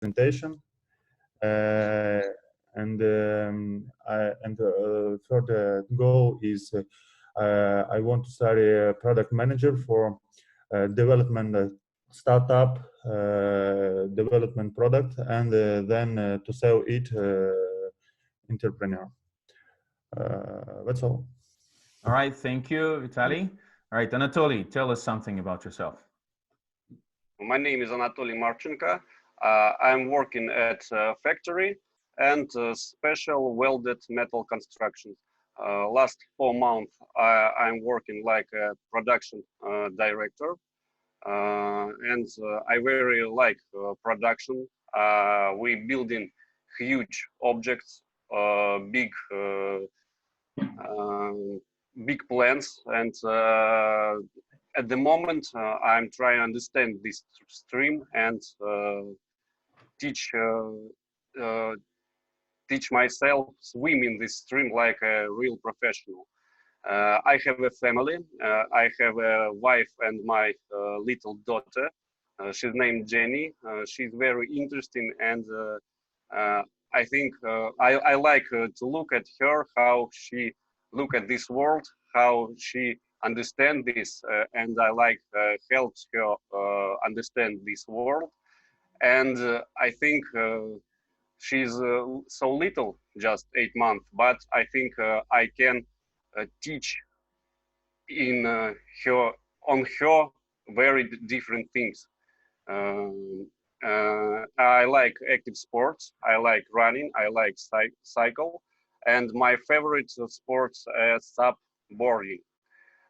presentation. Third goal is I want to study a product manager for development startup, development product, and then to sell it entrepreneur. That's all. All right, thank you, Vitaly. All right, Anatoly, tell us something about yourself. My name is Anatoly Marchenko. I'm working at a factory and special welded metal construction. Last 4 months, I'm working like a production director. And I very like production. We building huge objects, big plans, and at the moment I'm trying to understand this stream and teach myself swim in this stream like a real professional. I have a family. I have a wife and my little daughter. She's named Jenny. She's very interesting, and I think I like to look at her, how she look at this world, how she understand this, and I like help her understand this world. And I think she's so little, just 8 months, but I think I can teach in her very different things. I like active sports. I like running. I like cycle, and my favorite sports is subboarding.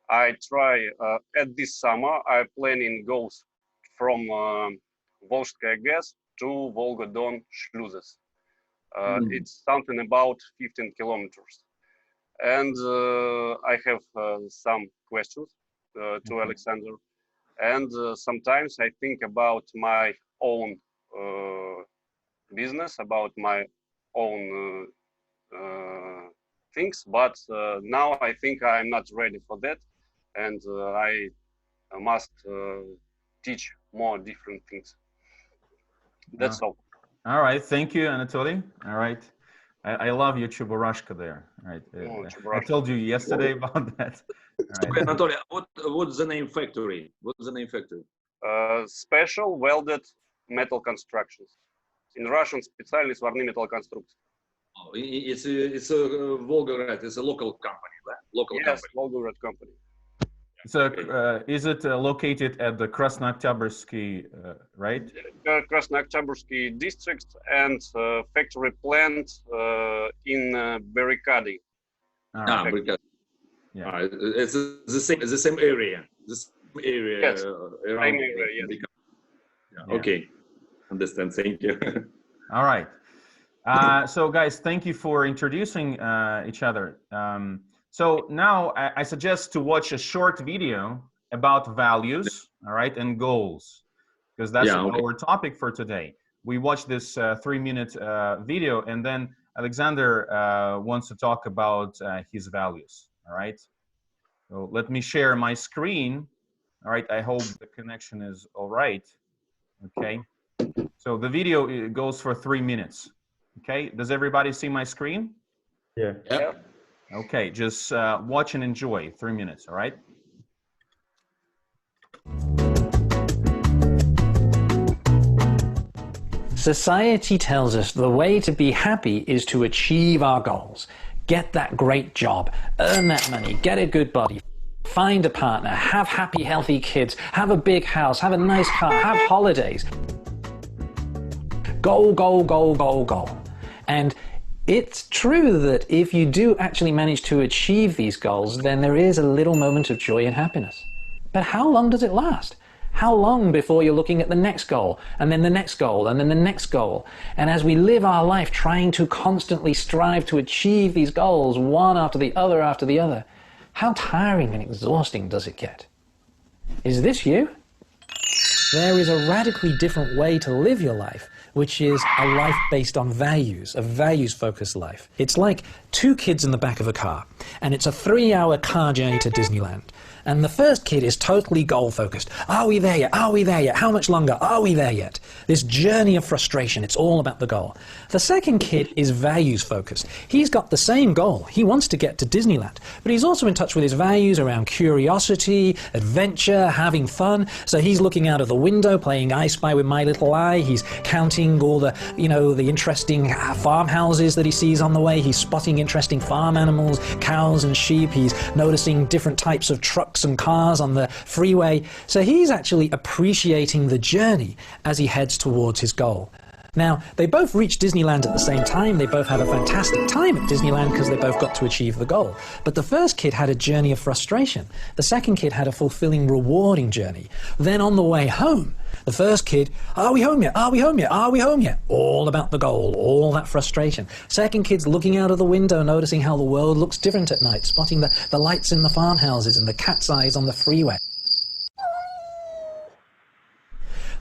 I try at this summer. I planning goes from Volskaya GAS to Volga-Don Shluses. It's something about 15 kilometers. And I have some questions to Alexander. And sometimes I think about my own business, about my own things, but now I think I'm not ready for that, and I must teach more different things. That's all. All right, thank you, Anatoly. All right. I love your Chubarashka there. Right. I told you yesterday about that. Right. Okay, Anatoly, what's the name factory? What's the name factory? Special welded metal constructions. In Russian, специальные сварные металлоконструкции. Oh, it's a Volgograd. It's a local company, right? Local yes, company. Volgograd company. So, is it located at the Krasnoktyabrsky, right? Krasnoktyabrsky district and factory plant in Barricadi. Barricadi. Yeah, it's the same area. The same area. Yes. Around same area. Yes. Yeah. Okay, understand. Thank you. All right. So, guys, thank you for introducing each other. So now I suggest to watch a short video about values, all right, and goals, because that's our topic for today. We watched this 3-minute video, and then Alexander wants to talk about his values, all right? So let me share my screen, all right? I hope the connection is all right, okay? So the video goes for 3 minutes, okay? Does everybody see my screen? Yeah. Yeah. Okay, just watch and enjoy. 3 minutes, all right? Society tells us the way to be happy is to achieve our goals. Get that great job, earn that money, get a good body, find a partner, have happy, healthy kids, have a big house, have a nice car, have holidays. Goal, goal, goal, goal, goal. And it's true that if you do actually manage to achieve these goals, then there is a little moment of joy and happiness. But how long does it last? How long before you're looking at the next goal, and then the next goal, and then the next goal? And as we live our life trying to constantly strive to achieve these goals, one after the other, how tiring and exhausting does it get? Is this you? There is a radically different way to live your life, which is a life based on values, a values-focused life. It's like 2 kids in the back of a car, and it's a 3-hour car journey to Disneyland. And the first kid is totally goal focused. Are we there yet? Are we there yet? How much longer? Are we there yet? This journey of frustration, it's all about the goal. The second kid is values focused. He's got the same goal. He wants to get to Disneyland, but he's also in touch with his values around curiosity, adventure, having fun. So he's looking out of the window, playing I Spy with my little eye. He's counting all the, the interesting farmhouses that he sees on the way. He's spotting interesting farm animals, cows and sheep. He's noticing different types of trucks and cars on the freeway. So he's actually appreciating the journey as he heads towards his goal. Now, they both reach Disneyland at the same time. They both have a fantastic time at Disneyland because they both got to achieve the goal. But the first kid had a journey of frustration. The second kid had a fulfilling, rewarding journey. Then on the way home, the first kid, are we home yet? Are we home yet? Are we home yet? All about the goal, all that frustration. Second kid's looking out of the window, noticing how the world looks different at night, spotting the lights in the farmhouses and the cat's eyes on the freeway.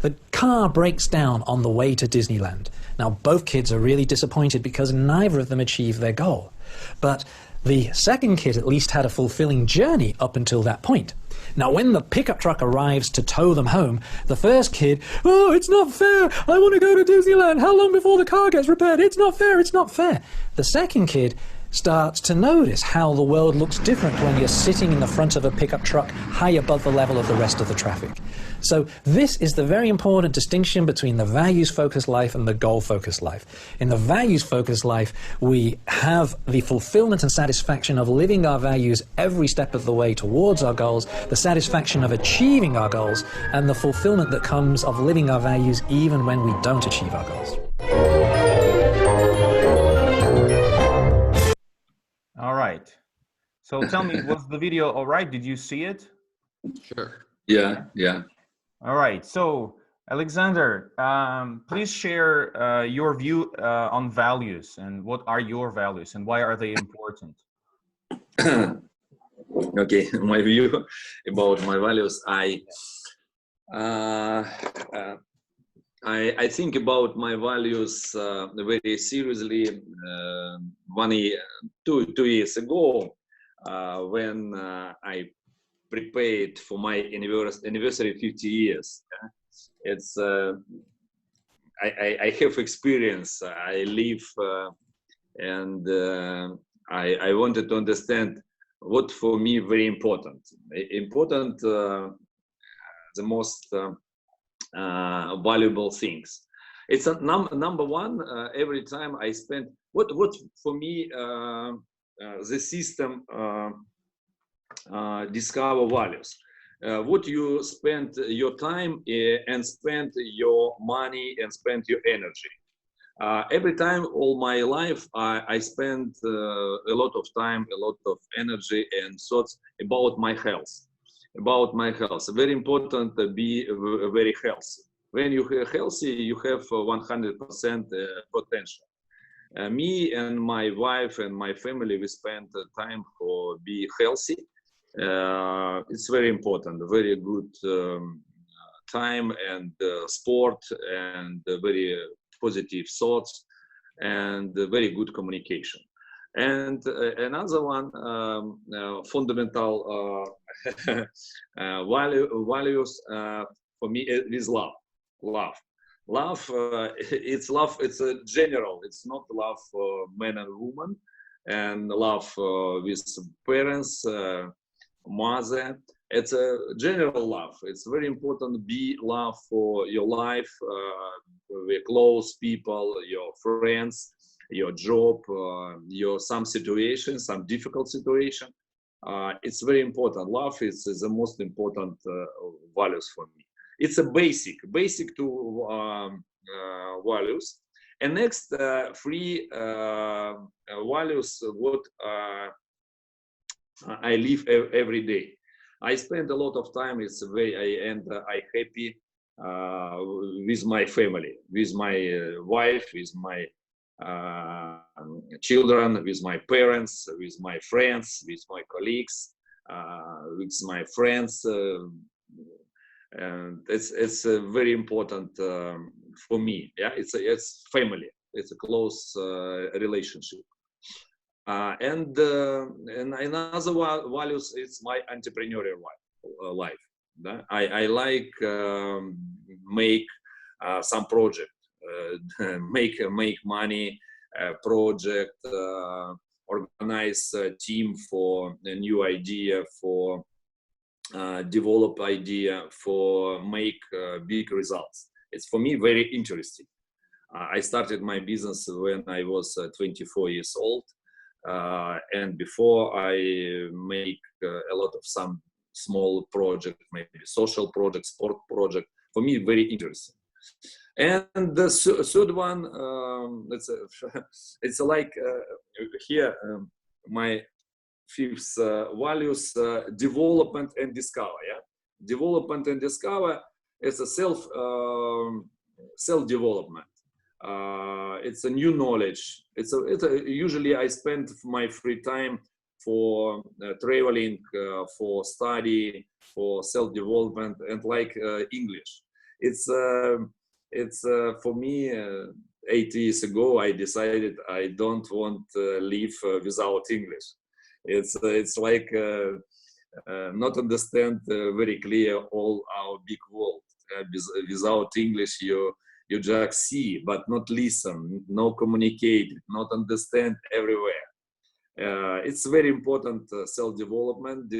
The car breaks down on the way to Disneyland. Now, both kids are really disappointed because neither of them achieved their goal. But the second kid at least had a fulfilling journey up until that point. Now, when the pickup truck arrives to tow them home, the first kid, oh, it's not fair. I want to go to Disneyland. How long before the car gets repaired? It's not fair. It's not fair. The second kid starts to notice how the world looks different when you're sitting in the front of a pickup truck high above the level of the rest of the traffic. So this is the very important distinction between the values-focused life and the goal-focused life. In the values-focused life, we have the fulfillment and satisfaction of living our values every step of the way towards our goals, the satisfaction of achieving our goals, and the fulfillment that comes of living our values even when we don't achieve our goals. All right. So tell me, was the video all right? Did you see it? Sure. Yeah. All right. So, Alexander, please share your view on values and what are your values and why are they important? Okay, my view about my values. I think about my values very seriously. 2 years ago, when I prepared for my anniversary 50 years. It's I have experience. I live and I wanted to understand what for me very important. The most valuable things. It's a number one. Every time I spend what for me the system discover values. What you spend your time and spend your money and spend your energy. Every time, all my life, I spend a lot of time, a lot of energy and thoughts about my health. Very important to be very healthy. When you are healthy, you have 100% potential. Me and my wife and my family, we spend time for be healthy. It's very important, very good time and sport and very positive thoughts and very good communication. And another one fundamental values for me is love. It's love. It's a general. It's not love for man and woman, and love with parents, mother. It's a general love. It's very important to be love for your life, with close people, your friends, your job, your some situation, some difficult situation. It's very important. Love is the most important values for me. It's a basic to values. And next, three values what I live every day. I spend a lot of time. It's very I happy with my family, with my wife, with my children, with my parents, with my friends, with my colleagues, with my friends. And it's very important for me. Yeah, it's family. It's a close relationship. And another values is my entrepreneurial life. I like make some project, make money, project, organize a team for a new idea, for develop idea, for make big results. It's for me very interesting. I started my business when I was 24 years old, and before I make a lot of some small project, maybe social project, sport project. For me, very interesting. And the third one, it's like here my fifth values: development and discover. Yeah, development and discover. It's a self development. It's a new knowledge. Usually I spend my free time for traveling, for study, for self-development, and like English. It's for me 8 years ago I decided I don't want to live without English. It's like not understand very clear all our big world. Without English you just see, but not listen, no communicate, not understand everywhere. It's very important self-development,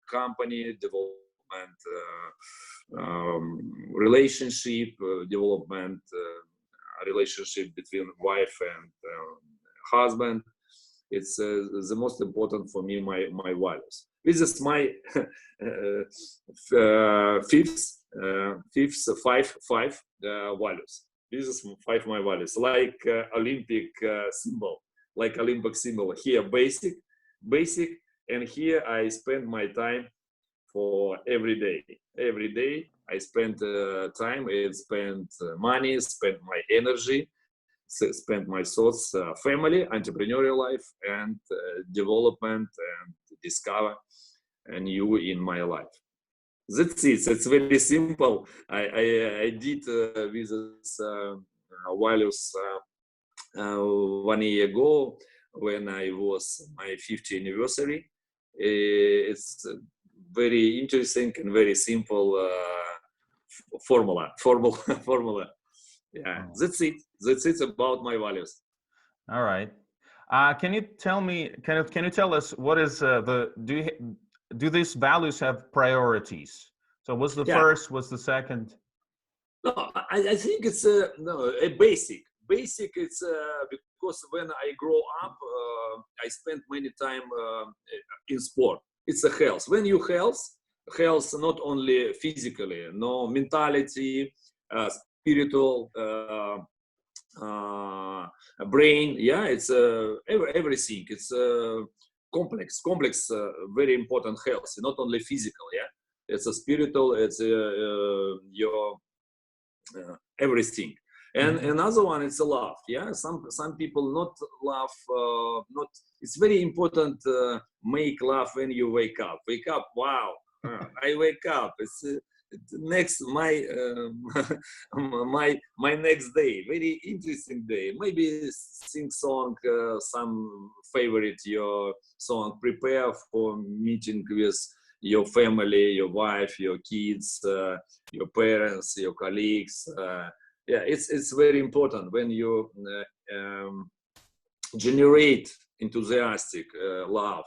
company, development, relationship, development, relationship between wife and husband. It's the most important for me, my values. This is my five values. This is five my values, like Olympic symbol, like Olympic symbol. Here basic, and here I spend my time for every day. Every day I spend time, I spend money, spend my energy, spend my thoughts, family, entrepreneurial life, and development and discover new in my life. That's it. It's very simple. I did with this values 1 year ago when I was my 50th anniversary. It's very interesting and very simple formula. Yeah, that's it. That's it about my values. All right. Can you tell me? Can you tell us what is do these values have priorities? So what's the first? What's the second? No, I think it's a basic. Basic. It's because when I grow up, I spent many time in sport. It's a health. When you health not only physically, no mentality, spiritual, brain. Yeah, it's everything. It's complex, very important health, not only physical. Yeah, it's a spiritual. It's your everything. And another one, it's a love. Yeah, some people not love. Not. It's very important. Make love when you wake up. Wake up. Wow, I wake up. It's next my my next day. Very interesting day. Maybe sing song, some favorite your song. Prepare for meeting with your family, your wife, your kids, your parents, your colleagues. Yeah, it's very important when you generate enthusiastic love,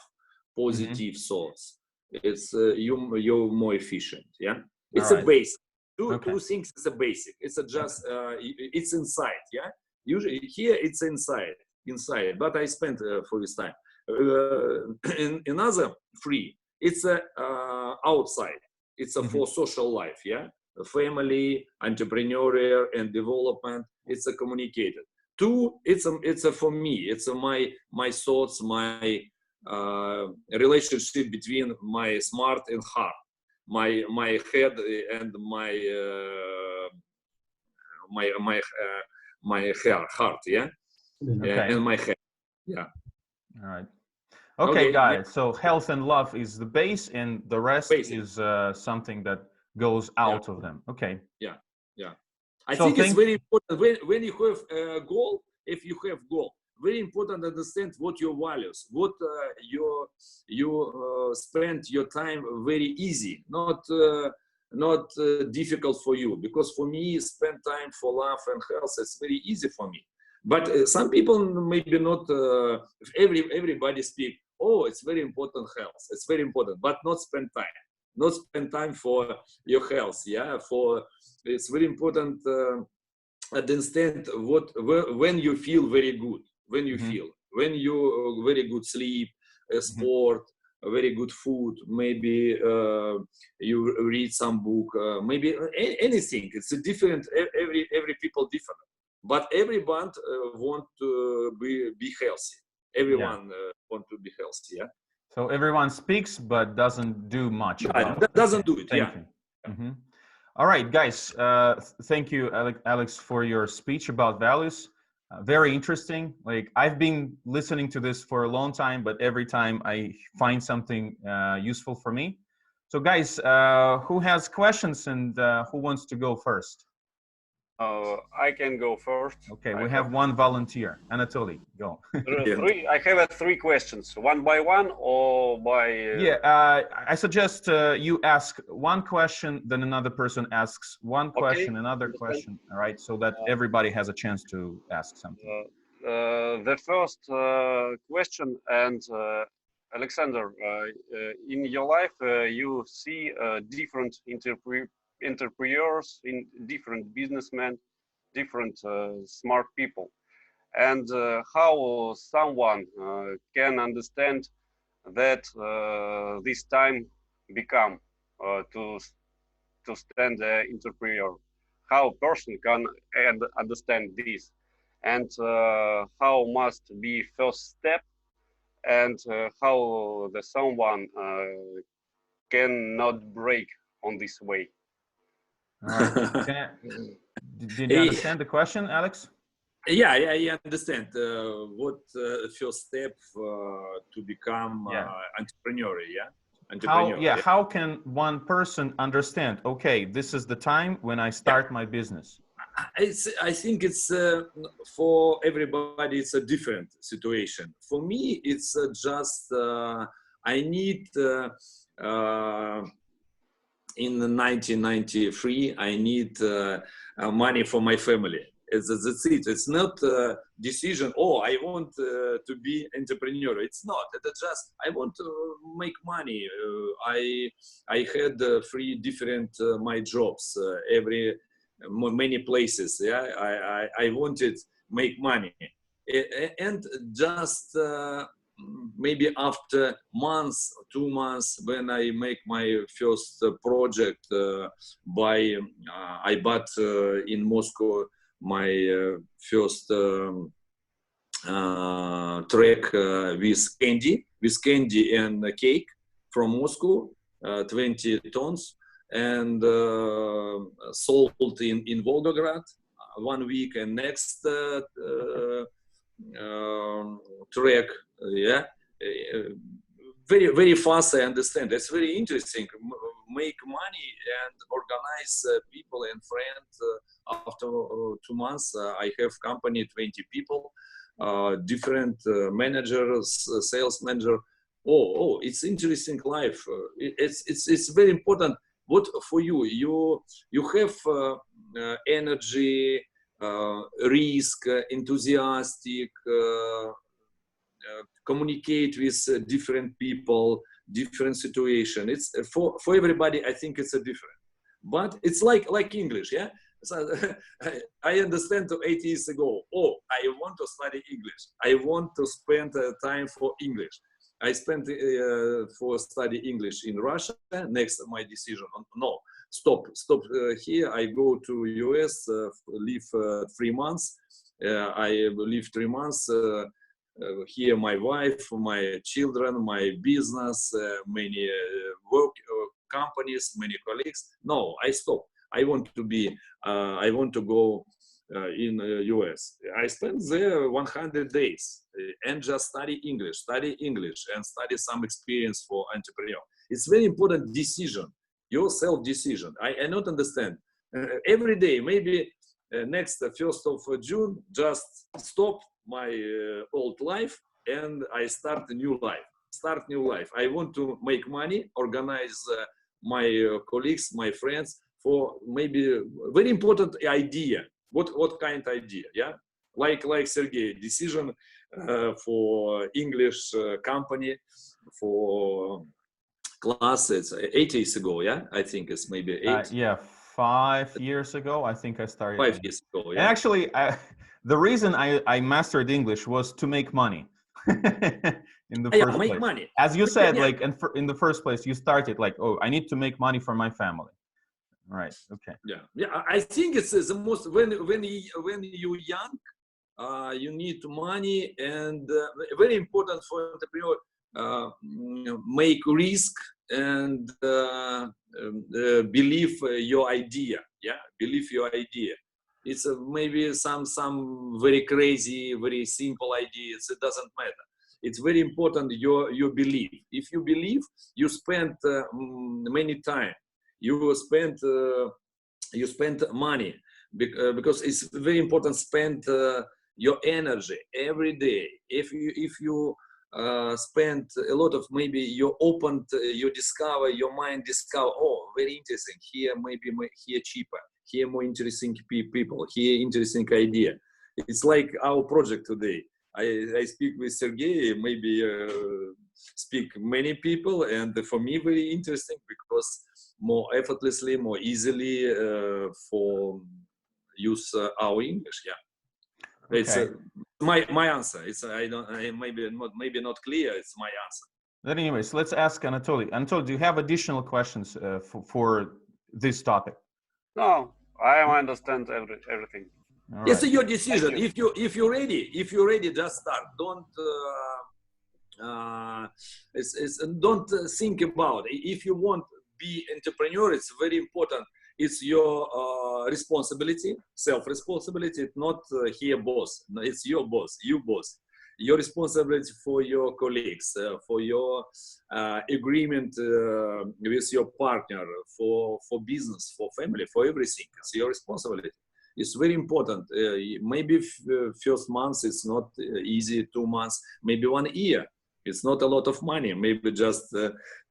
positive thoughts. It's you're more efficient. Yeah, it's a basic. Two things is a basic. It's a just it's inside. Yeah, usually here it's inside. But I spent for this time. Another free. It's outside. It's for social life. Yeah. Family, entrepreneurial, and development. It's a communicated. Two, it's a for me. It's my thoughts, my relationship between my smart and heart, my head and my heart. Yeah, and my head. Yeah. All right. Okay, guys. So health and love is the base, and the rest is something that goes out of them. Okay. Yeah. I think it's very important when you have a goal. If you have goal, very important to understand what your values, what you spend your time very easy, not difficult for you. Because for me, spend time for love and health, it's very easy for me. But some people maybe not. Everybody speak. Oh, it's very important health. It's very important, but not spend time. Not spend time for your health. Yeah, it's very important. Understand when you feel very good. When you when you very good sleep, sport, very good food. Maybe you read some book. Maybe anything. It's a different. Every people different. But everyone want to be healthy. Everyone want to be healthy. Yeah. So everyone speaks but doesn't do much. Doesn't do it. Thank you. All right, guys. Thank you, Alex, for your speech about values. Very interesting. Like, I've been listening to this for a long time, but every time I find something useful for me. So, guys, who has questions and who wants to go first? I can go first. Okay, we have one volunteer. Anatoly, go. I have three questions, one by one or by... I suggest you ask one question, then another person asks one question, another question, all right? So that everybody has a chance to ask something. The first question, and Alexander, in your life, you see different entrepreneurs, in different businessmen, different smart people, and how someone can understand that this time become to stand the entrepreneur, how a person can understand this, and how must be first step, and how the someone cannot break on this way. All right. Did you understand the question, Alex? Yeah, I understand. What first step to become entrepreneur? How can one person understand? Okay, this is the time when I start my business. I think it's for everybody. It's a different situation. For me, it's just I need. In 1993, I need money for my family. That's it. It's not a decision. Oh, I want to be entrepreneur. It's not. It's just I want to make money. I had 3 different my jobs. Many places. Yeah, I wanted make money, and just. Maybe after months, 2 months, when I make my first project, I bought in Moscow my first track with candy and cake from Moscow, 20 tons, and sold in Volgograd 1 week, and next track. Very, very fast. I understand. That's very interesting. Make money and organize people and friends. After 2 months, I have company 20 people, different managers, sales manager. Oh, it's interesting life. It's very important. What for you? You have energy, risk, enthusiastic. Communicate with different people, different situation. It's for everybody. I think it's a different, but it's like English. Yeah, so, I understand 8 years ago. Oh, I want to study English. I want to spend time for English. I spent for study English in Russia. Next, my decision. No, stop here. I go to US. Live 3 months. I live 3 months. Here my wife, my children, my business, many work companies, many colleagues. No, I stop. I want to go in US. I spent there 100 days and just study English and study some experience for entrepreneur. It's very important decision, your self decision. I not understand. Every day, maybe next 1st of June, just stop my old life and I start a new life. I want to make money, organize my colleagues, my friends for maybe a very important idea. What kind of idea? Yeah, like Sergey, decision for English company for classes 8 years ago. Yeah, I think it's maybe 8. Yeah, 5 years ago, I think I started. 5 years ago. Yeah. And actually, the reason I mastered English was to make money. In the first make place. money. As you said, like in the first place, you started like, oh, I need to make money for my family. Right. Okay. Yeah. I think it's the most when you're young, you need money, and very important for entrepreneur make risk and believe your idea. Yeah, believe your idea. It's maybe some very crazy, very simple ideas. It doesn't matter. It's very important you believe. If you believe, you spend many time. You spend money because it's very important. Spend your energy every day. If you spend a lot of, maybe you opened, you discover, your mind discover, oh, very interesting. Here maybe here cheaper. Here more interesting people. Here interesting idea. It's like our project today. I speak with Sergey, maybe speak many people, and for me very interesting because more effortlessly, more easily for use our English. Yeah, okay. It's my answer. It's maybe not clear. It's my answer. But anyways, let's ask Anatoly. Anatoly, do you have additional questions for this topic? No, I understand everything. Right. It's your decision. If you're ready, just start. Don't think about it. If you want to be entrepreneur, it's very important. It's your responsibility, self-responsibility. It's not here boss. No, it's your boss. You boss. Your responsibility for your colleagues, for your agreement with your partner, for business, for family, for everything. It's your responsibility. It's very important. Maybe first month it's not easy. 2 months, maybe 1 year. It's not a lot of money. Maybe just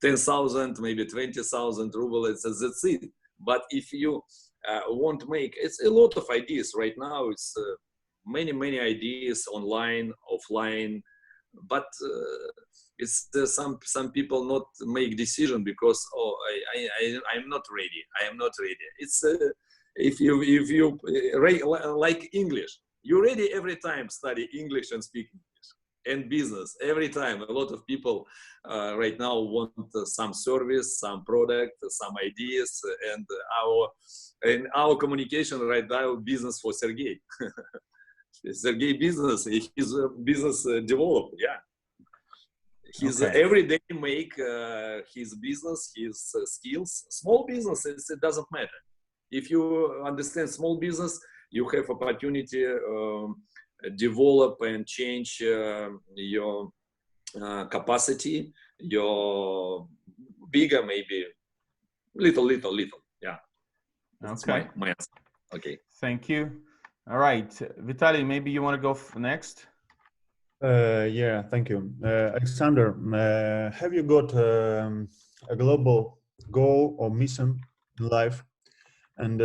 10,000, maybe 20,000 rubles. That's it. But if you want to make, it's a lot of ideas right now. It's many ideas online, offline. But it's some people not make decision because I'm not ready. I am not ready. It's if you like English, you're ready every time study English and speak English and business every time. A lot of people right now want some service, some product, some ideas, and our communication right now business for Sergey. Sergey business, he's a business developer. Yeah, he's every day make his business, his skills. Small businesses, it doesn't matter. If you understand small business, you have opportunity develop and change your capacity, your bigger, maybe little. Yeah. That's okay. my answer. Okay. Thank you. All right, Vitaly, maybe you want to go next? Yeah, thank you. Alexander, have you got a global goal or mission in life? And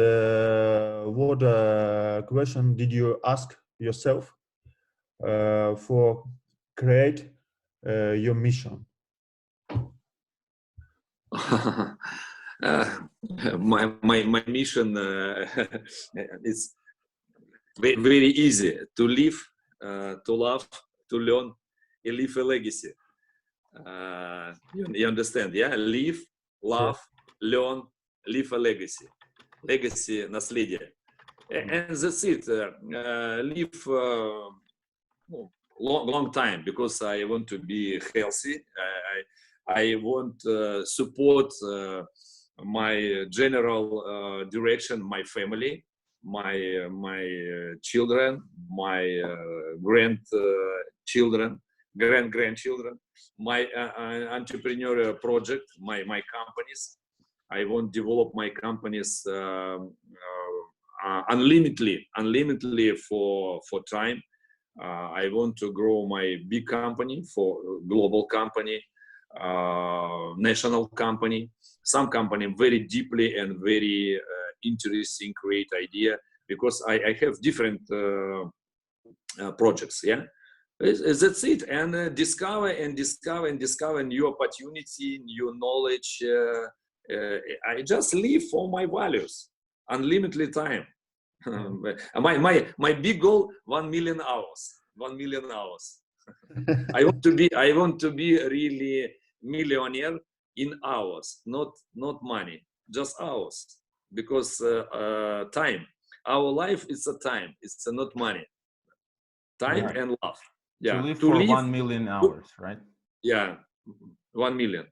what question did you ask yourself for create your mission? My mission is very easy: to live, to love, to learn, and leave a legacy. You understand? Yeah, live, love, learn, leave a legacy. Legacy, наследие. And that's it. Live long time because I want to be healthy. I want to support my general direction, my family, my children, my grandchildren, my entrepreneurial project, my companies. I want to develop my companies unlimitedly for time. I want to grow my big company for global company, national company, some company very deeply and very interesting, great idea, because I have different projects, yeah. That's it, and discover and discover and discover new opportunity, new knowledge. I just live for my values, unlimited time. My big goal, 1 million hours. 1 million hours. I want to be really millionaire in hours, not money, just hours. Because time, our life is a time. It's not money. Time Right. and love. To Yeah. live To for live, 1 million hours, right? yeah, 1 million.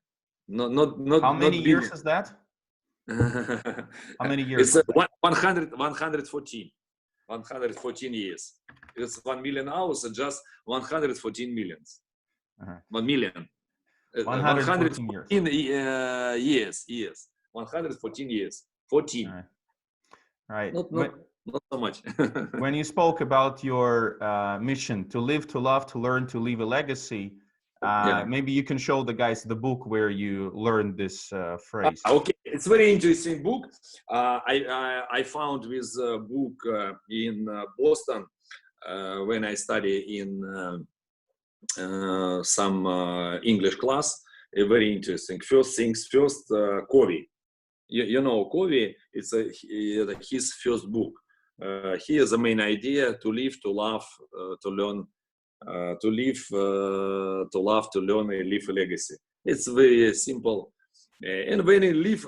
Not How many not years billion. is that? How many years? It's 114. 114 years. It's 1 million hours and just 114 millions. 1 million. 114 years. Years. 114 years. 14. All right. Not so much. When you spoke about your mission to live, to love, to learn, to leave a legacy, Yeah. maybe you can show the guys the book where you learned this phrase. Okay, it's very interesting book. I found this book in Boston when I study in some English class. Very interesting. First things first, Covey. You know Covey. It's his first book. Here's the main idea: to live, to love, to learn, to live, to love, to learn, and leave a legacy. It's very simple. And when I live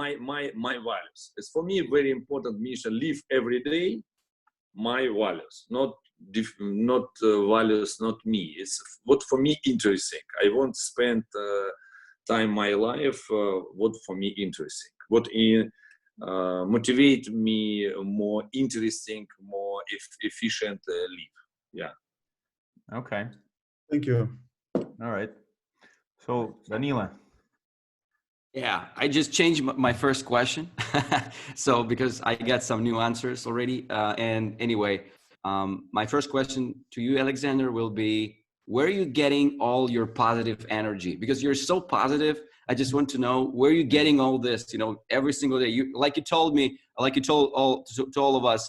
my values, it's for me very important mission. Live every day my values, not values, not me. It's what for me interesting. I won't spend time my life what for me interesting. What motivate me more interesting, more efficient live. Yeah. Okay. Thank you. All right. So Danila. Yeah, I just changed my first question. So because I got some new answers already. And anyway, my first question to you, Alexander, will be, where are you getting all your positive energy? Because you're so positive. I just want to know, where are you getting all this, every single day? Like you told me, like you told to all of us,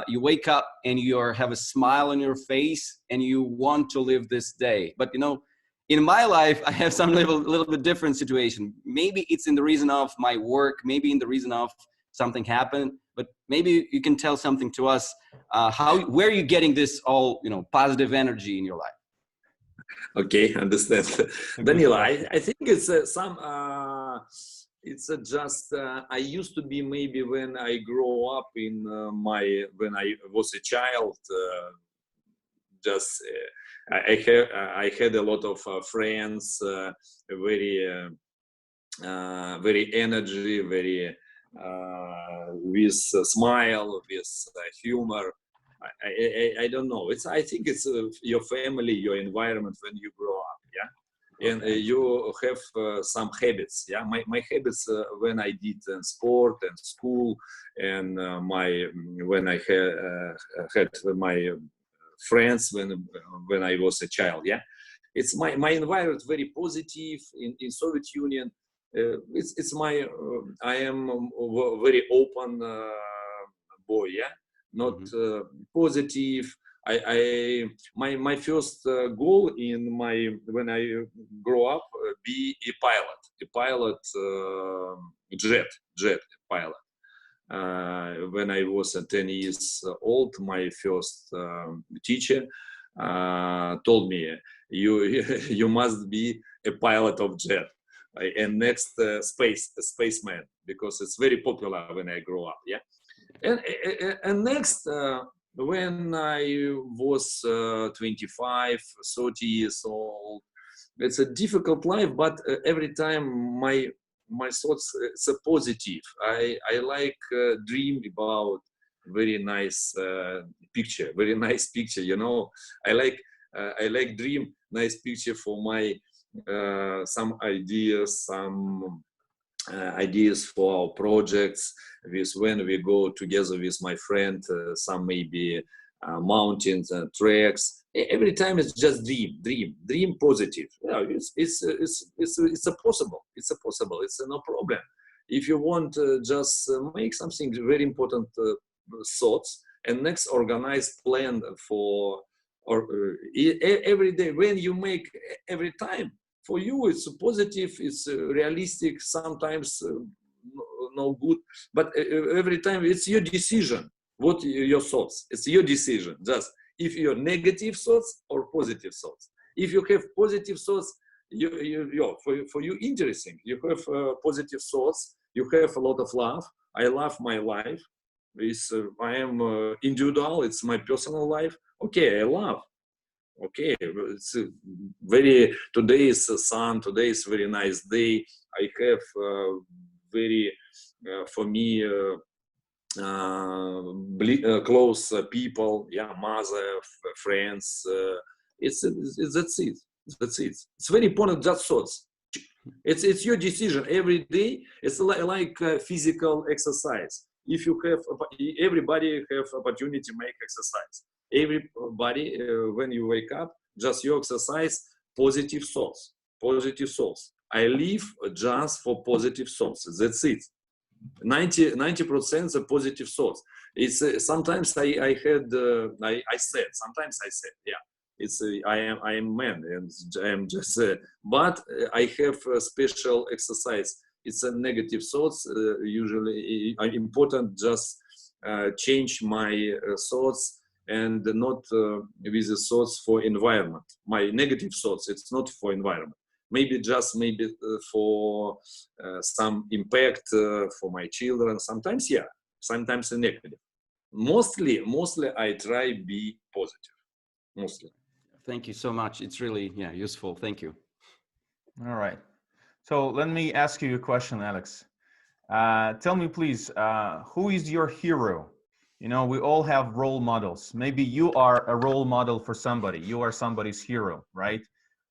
you wake up and you have a smile on your face and you want to live this day. But in my life, I have some little bit different situation. Maybe it's in the reason of my work, maybe in the reason of something happened, but maybe you can tell something to us. Where are you getting this all, positive energy in your life? Okay, understand. Danila, I think it's just I used to be, maybe when I grow up in when I was a child, I had a lot of friends, very energy, very with smile, with humor. I don't know. I think it's your family, your environment when you grow up, yeah, and you have some habits, yeah. My habits when I did sport and school, and when I had my friends when I was a child, yeah. It's my environment very positive in Soviet Union. It's my I am a very open boy, yeah. Not positive. My first goal when I grow up, be a pilot, jet pilot. When I was 10 years old, my first teacher told me, you must be a pilot of jet, and next spaceman, because it's very popular when I grow up, yeah. And next, when I was 25, 30 years old, it's a difficult life, but every time my thoughts, it's a positive. I like dream about very nice picture, very nice picture. I like dream nice picture for my some ideas, ideas for our projects. When we go together with my friend, some maybe mountains and treks. Every time it's just dream positive. Yeah, it's a possible. It's a possible. It's no problem. If you want, just make something very important thoughts and next organize plan for or every day. When you make every time for you, it's positive, it's realistic. Sometimes no good, but every time it's your decision. What your thoughts? It's your decision. Just if you're negative thoughts or positive thoughts. If you have positive thoughts, for you interesting. You have positive thoughts. You have a lot of love. I love my life. I am individual. It's my personal life. Okay, I love. Okay, it's today is the sun. Today is very nice day. I have very for me close people. Yeah, mother, friends. It's that's it. That's it. It's very important. Just thoughts. It's your decision every day. It's like physical exercise. If you have, everybody have opportunity to make exercise. Everybody, when you wake up, just you exercise positive thoughts. Positive thoughts. I live just for positive thoughts. That's it. 90% of positive thoughts. It's sometimes I said sometimes I said yeah. It's I am man and I am just but I have a special exercise. It's a negative thoughts usually important. Just change my thoughts and not with the thoughts for environment. My negative thoughts. It's not for environment. Maybe for some impact for my children. Sometimes yeah. Sometimes negative. Mostly I try be positive. Mostly. Thank you so much. It's really useful. Thank you. All right. So let me ask you a question, Alex. Tell me, please, who is your hero? You know, we all have role models. Maybe you are a role model for somebody. You are somebody's hero, right?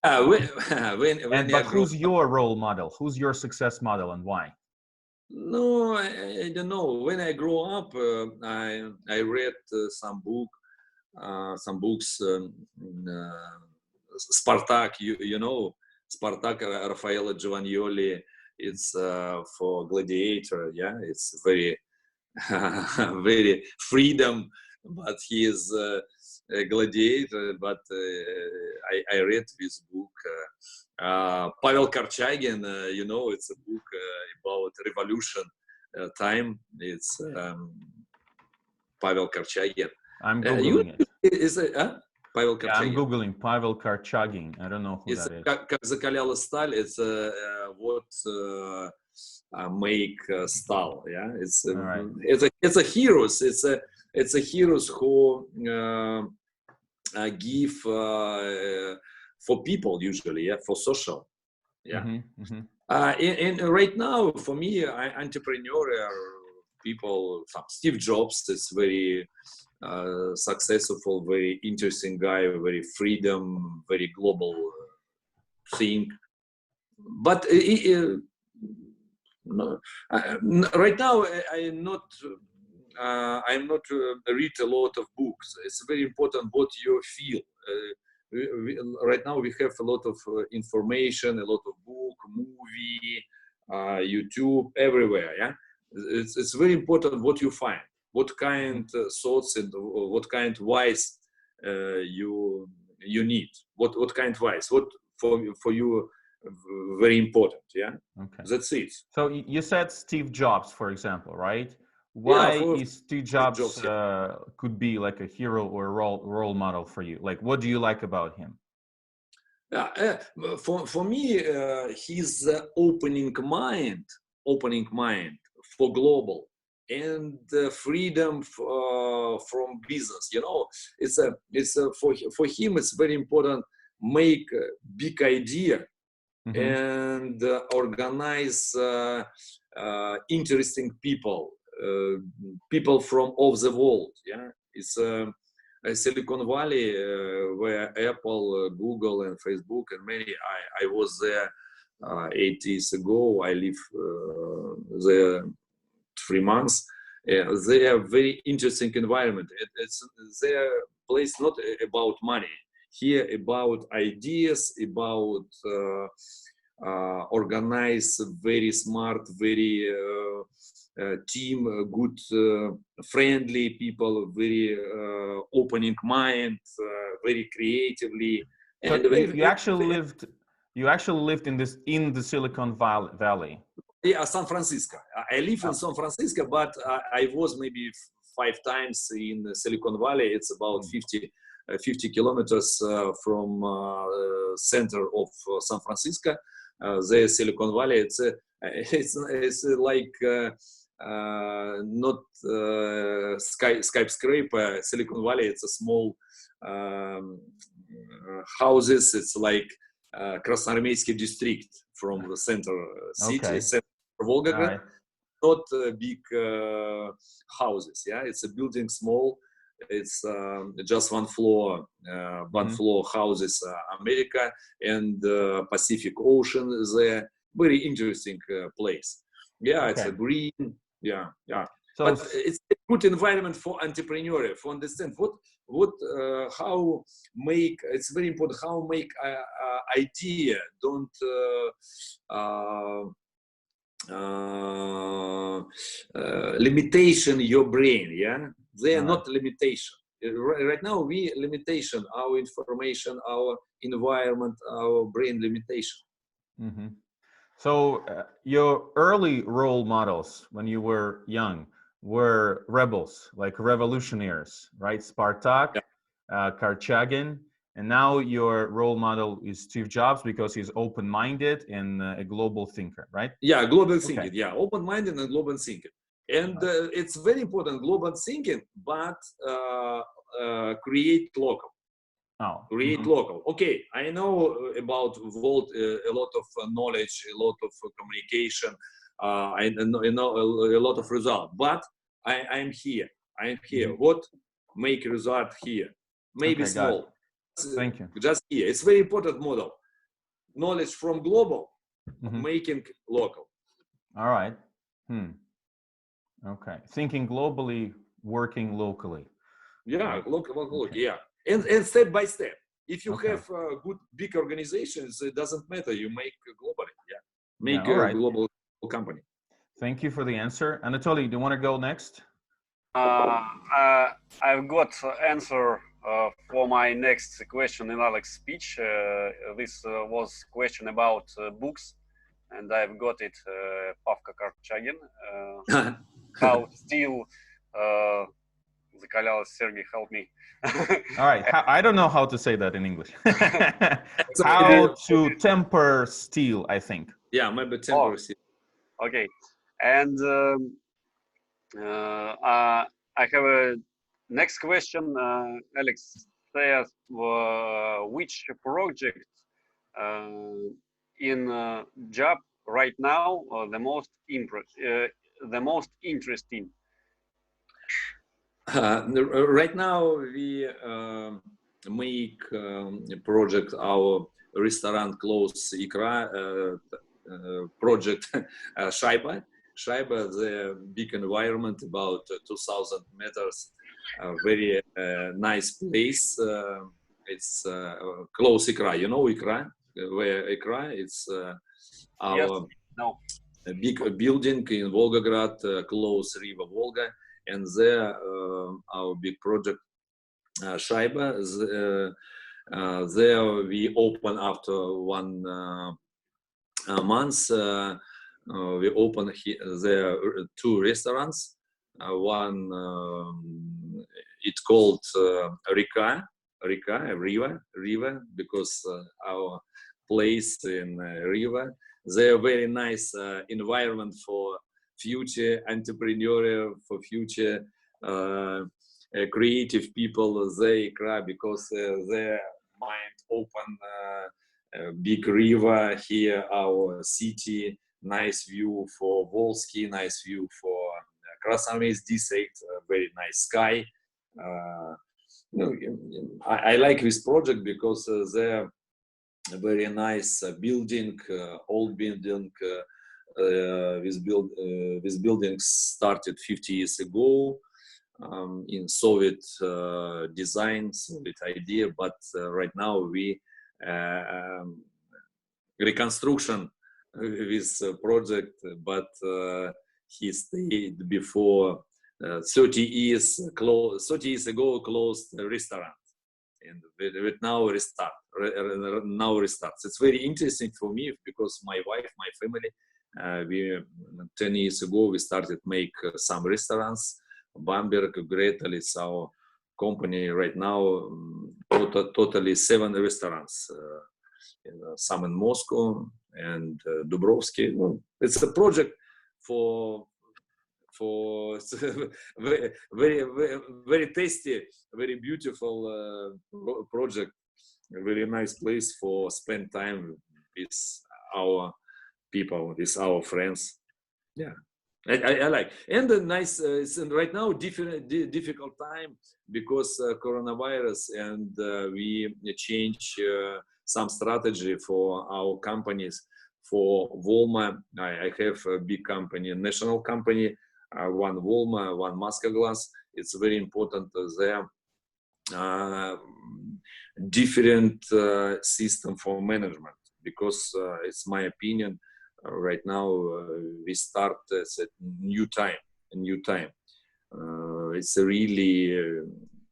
But who's your role model? Who's your success model and why? No, I don't know. When I grew up, I read some books. Spartak, you know, Spartak, Raffaele Giovannioli. It's for gladiator. Yeah, it's very very freedom, but he is a gladiator. But I read this book. Pavel Korchagin, you know, it's a book about revolution time. It's Pavel Korchagin. I'm Googling it. Is it Pavel Korchagin? Yeah, I'm Googling Pavel Korchagin. I don't know who that is. Как закаляла сталь. It's what make style. Yeah, it's right. It's a heroes. It's a heroes who give for people usually. Yeah, for social. Yeah. And right now for me, entrepreneurial people. Steve Jobs is very successful, very interesting guy, very freedom, very global thing. But right now I'm not read a lot of books. It's very important what you feel. Right now we have a lot of information, a lot of book, movie, YouTube, everywhere. Yeah, it's very important what you find. What kind of thoughts and what kind of wise you need? What kind of wise? What for you very important? Yeah. Okay. That's it. So you said Steve Jobs, for example, right? Why is Steve Jobs could be like a hero or a role model for you? Like, what do you like about him? For me, his opening mind for global and freedom from business. You know, it's for him. It's very important. Make a big idea and organize interesting people from all the world. Yeah, it's Silicon Valley where Apple, Google, and Facebook and many. I was there 8 years ago. I live there 3 months, they are very interesting environment. It's their place not about money. Here about ideas, about organize very smart, very team, good, friendly people, very opening mind, very creatively. So And you actually lived in the Silicon Valley. Yeah, San Francisco. I live in San Francisco, but I was maybe 5 times in Silicon Valley. It's about 50 kilometers from center of San Francisco. The Silicon Valley. It's like not skyscraper. Silicon Valley. It's a small houses. It's like Krasnoarmeyski district from the center city. Okay. Center Volgograd. Right. Not big houses. Yeah, it's a building small. It's just one floor houses. America and Pacific Ocean there. Very interesting place. Yeah, it's a green. Yeah. So but it's a good environment for entrepreneur, for understand how make. It's very important how make idea don't. Limitation your brain, yeah, they are not limitation. Right now we limitation our information, our environment, our brain limitation. So your early role models when you were young were rebels, like revolutionaries, right? Spartak, Karchagin. And now your role model is Steve Jobs because he's open-minded and a global thinker, right? Yeah, global thinking. Yeah, open-minded and global thinking. And it's very important, global thinking, but create local. Create local. Okay, I know about world, a lot of knowledge, a lot of communication, I know a lot of result, but I'm here. I'm here. What make result here? Maybe small. Thank you. Just here. It's very important model. Knowledge from global, making local. All right. Okay. Thinking globally, working locally. Yeah, local. Yeah. And step by step. If you have good big organizations, it doesn't matter. You make globally. Yeah. Make a global company. Thank you for the answer. Anatoly, do you want to go next? I've got answer for my next question in Alex's speech. This was question about books, and I've got it, Pavka Karchagin. How still закалялась, Sergey, help me. All right, I don't know how to say that in English. How to temper steel, I think. Yeah, maybe temper steel. Okay, and I have a next question. Alex says, which project in job right now the most interesting? Right now we make a project, our restaurant close Ikra project Shaiba, the big environment, about 2,000 meters, very nice place. It's close Ikra. You know Ikra? Where Ikra? It's our big building in Volgograd, close River Volga. And there, our big project, Shaiba, there we open after 1 month. We open there 2 restaurants. One, it's called River, because our place in River. They're very nice environment for future entrepreneurial, for future creative people. They cry because their mind open, big river here, our city, nice view for Volsky, nice view for Krasnoarmeysk district, very nice sky. I like this project because they're a very nice building, old building, This building started 50 years ago in Soviet design, Soviet idea, but right now we reconstruction this project, but he stayed before 30 years ago closed a restaurant, and with now restarts. It's very interesting for me because my wife, my family, we 10 years ago we started make some restaurants. Bamberg, Gretel is our company right now. Totally 7 restaurants. Some in Moscow and Dubrovsky. Well, it's a project for very, very tasty, very beautiful project. A very nice place for spend time with our people, with our friends. Yeah. I like, and the nice. It's right now difficult time because coronavirus, and we change some strategy for our companies. For Volma, I have a big company, a national company, one Volma, one Maskaglass. It's very important there. Different system for management because it's my opinion. Right now we start at new time. It's really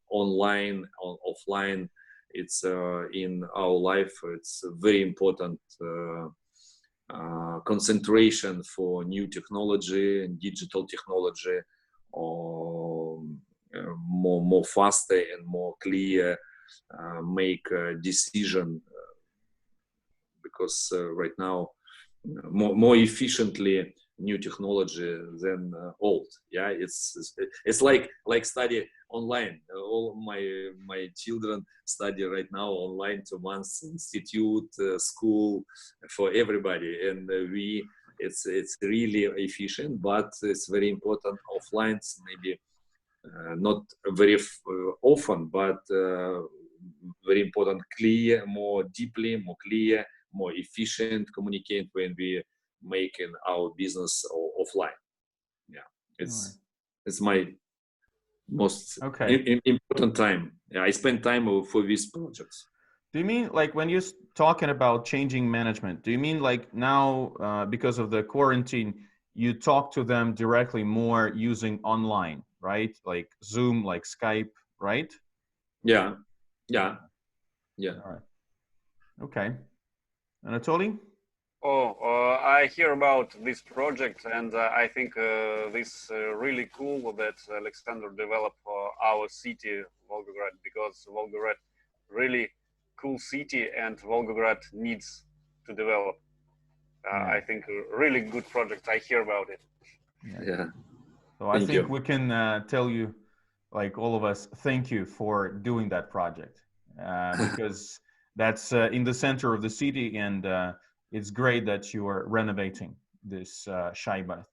online, offline. It's in our life. It's a very important concentration for new technology and digital technology, or more faster and more clear make a decision because right now more efficiently new technology than old. Yeah, it's like study online. All my children study right now online, 2 months institute, school for everybody, and it's really efficient, but it's very important offline. Maybe not very often, but very important, clear, more deeply, more clear, more efficient communicate when we making our business offline. Yeah, it's my most important time. Yeah, I spend time for these projects. Do you mean like when you're talking about changing management, do you mean like now because of the quarantine, you talk to them directly more using online, right? Like Zoom, like Skype, right? Yeah. All right. Okay. Anatoly? I hear about this project, and I think this really cool that Alexander developed for our city, Volgograd, because Volgograd really cool city, and Volgograd needs to develop. I think a really good project. I hear about it. Yeah. So I think we can tell you, like all of us, thank you for doing that project because that's in the center of the city, and it's great that you are renovating this Shaiba.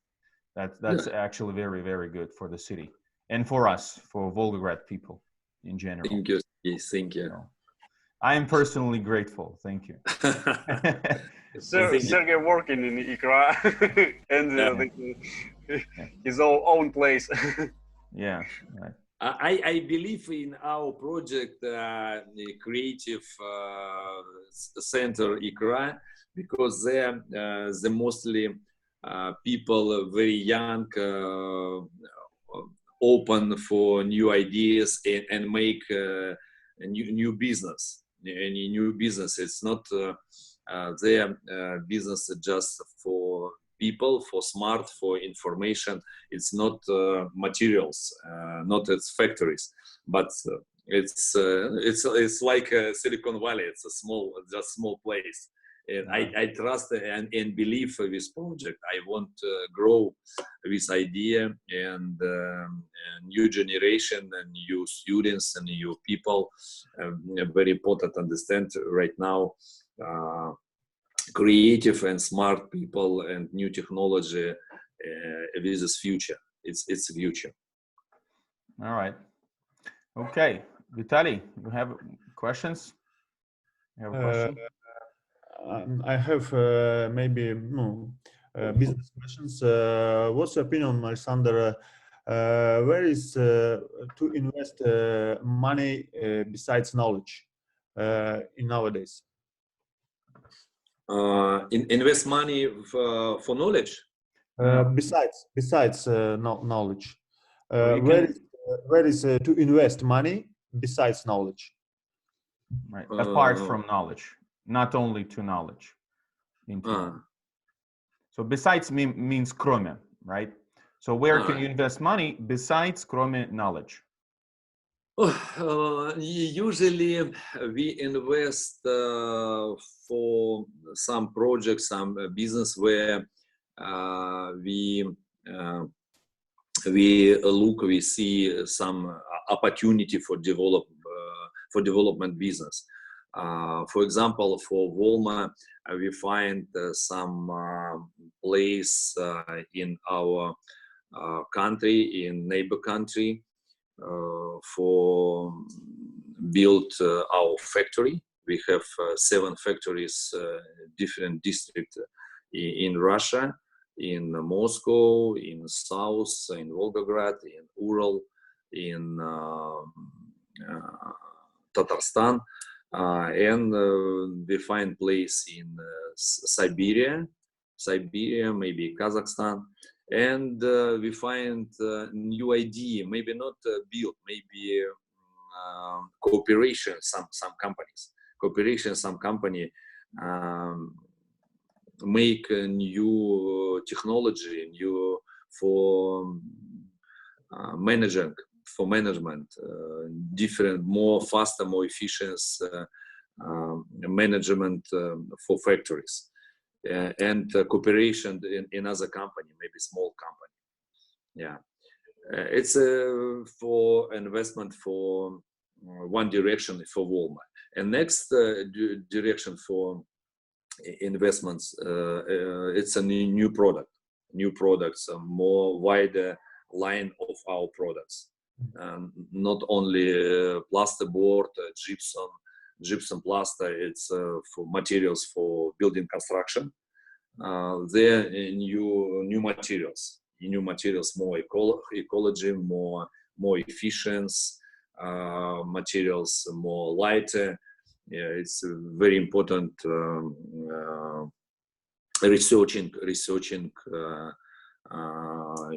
That's actually very, very good for the city and for us, for Volgograd people in general. Thank you. Thank you. So, I am personally grateful. Thank you. Sergey working in Ikra and his own place. Yeah. Right. I believe in our project, the creative center Ikra, because they're the mostly people very young, open for new ideas and make a new business. Any new business, it's not their business just for people, for smart, for information. It's not materials, not its factories, but it's like Silicon Valley. It's a small place, and I trust and believe this project. I want to grow this idea, and new generation and new students and new people. Very important to understand right now. Creative and smart people and new technology. This is future. It's future. All right. Okay, Vitaly, you have questions? You have a question? I have maybe business questions. What's your opinion, Alexander? Where is to invest money besides knowledge in nowadays? Invest money for knowledge. Besides knowledge, you where is to invest money besides knowledge? Right. Apart from knowledge, not only to knowledge. So besides means кроме, right? So where can you invest money besides кроме knowledge? Usually we invest for some projects, some business where we see some opportunity for development business. For example, for Walmart, we find some place in our country, in neighbor country, for build our factory. We have 7 factories, different districts in Russia, in Moscow, in South, in Volgograd, in Ural, in Tatarstan, and we find place in Siberia, maybe Kazakhstan, and we find new idea, maybe not build, maybe cooperation. Some companies, some company make a new technology, new for management, different, more faster, more efficient management for factories, and cooperation in other company, maybe small company. Yeah, it's for investment for one direction for Walmart, and next direction for investments, it's a new products, a more wider line of our products, not only plasterboard, gypsum plaster. It's for materials for building construction. There are new materials, more ecology, more efficient materials, more lighter. Yeah, it's very important. Researching,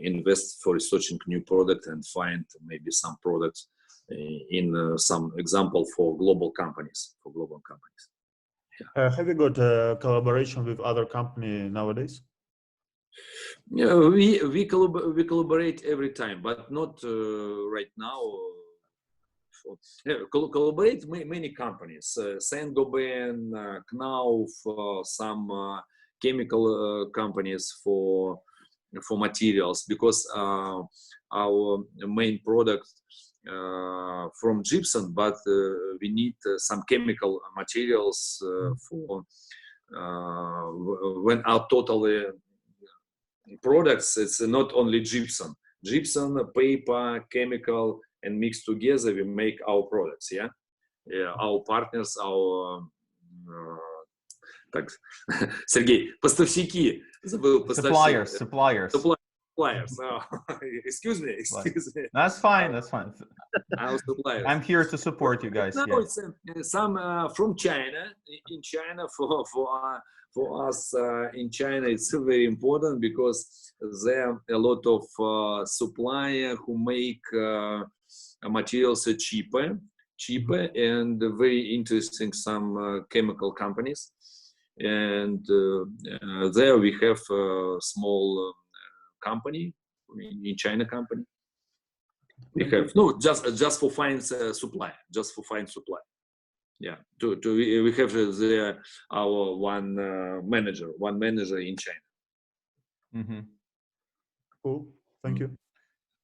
invest for researching new product and find maybe some products in some example for global companies. Yeah. Have you got a collaboration with other company nowadays? Yeah, we collaborate every time, but not right now. Collaborate many companies, Saint-Gobain, Knauf, some chemical companies for materials, because our main product from gypsum, but we need some chemical materials for when our total products, it's not only gypsum, paper, chemical, and mixed together we make our products. Yeah, our partners, our так, Сергей, поставщики, забыл, suppliers. Oh, excuse me. That's fine. Our suppliers. I'm here to support you guys. Now Yeah. it's some from China. In China, for us in China, it's very important because there are a lot of suppliers who make materials cheaper, and very interesting some chemical companies. And there we have a small company in China company. We have just for find supply, Yeah, we have there our one manager in China. Mm-hmm. Cool, thank you.